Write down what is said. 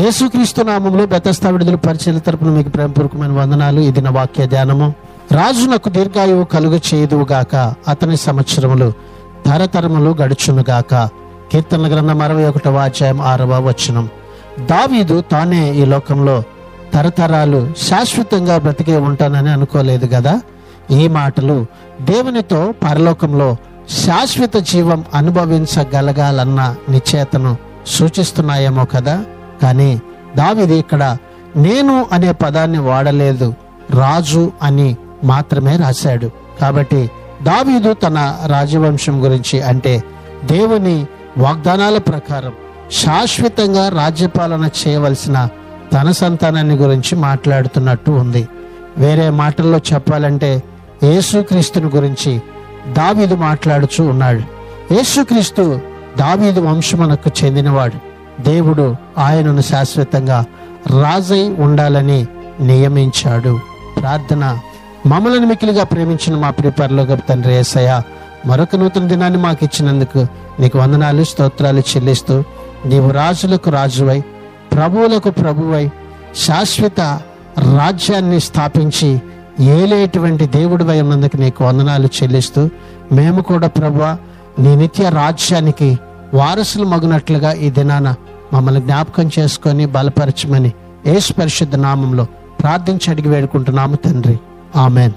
యేసుక్రీస్తు నామములో బెతస్తా విడుదల పరిచర్య తరపున మీకు ప్రేమపూర్వకమైన వందనాలు. ఇది నా వాక్య ధ్యానము. రాజునకు దీర్ఘాయువు కలుగ చేయుదువుగాక, అతని సంవత్సరములు తరతరములు గడుచునుగాక. కీర్తనల గ్రంథం 61వ అధ్యాయం 6వ వచనం. దావీదు తానే ఈ లోకంలో తరతరాలు శాశ్వతంగా బ్రతికే ఉంటానని అనుకోలేదు కదా. ఈ మాటలు దేవునితో పరలోకంలో శాశ్వత జీవం అనుభవించగలగాలన్న నిశ్చయతను సూచిస్తున్నాయేమో కదా. కానీ దావీదు ఇక్కడ నేను అనే పదాన్ని వాడలేదు, రాజు అని మాత్రమే రాశాడు. కాబట్టి దావీదు తన రాజవంశం గురించి, అంటే దేవుని వాగ్దానాల ప్రకారం శాశ్వతంగా రాజ్యపాలన చేయవలసిన తన సంతానాన్ని గురించి మాట్లాడుతున్నట్టు ఉంది. వేరే మాటల్లో చెప్పాలంటే యేసుక్రీస్తుని గురించి దావీదు మాట్లాడుచూ ఉన్నాడు. యేసుక్రీస్తు దావీదు వంశమునకు చెందినవాడు. దేవుడు ఆయనను శాశ్వతంగా రాజై ఉండాలని నియమించాడు. ప్రార్థన. మమ్మల్ని మిక్కిలిగా ప్రేమించిన మా ప్రియ పరలోకపు తండ్రి యేసయ్య, మరొక నూతన దినాన్ని మాకు ఇచ్చినందుకు నీకు వందనాలు, స్తోత్రాలు చెల్లిస్తూ, నీవు రాజులకు రాజువై ప్రభువులకు ప్రభువై శాశ్వత రాజ్యాన్ని స్థాపించి ఏలేటువంటి దేవుడివై ఉన్నందుకు నీకు వందనాలు చెల్లిస్తూ, మేము కూడా ప్రభువా నీ నిత్య రాజ్యానికి వారసులు మగునట్లుగా ఈ దినాన మమ్మల్ని జ్ఞాపకం చేసుకొని బలపరచమని యేసు పరిశుద్ధ నామంలో ప్రార్థించి అడిగి వేడుకుంటున్నాము తండ్రి. ఆమెన్.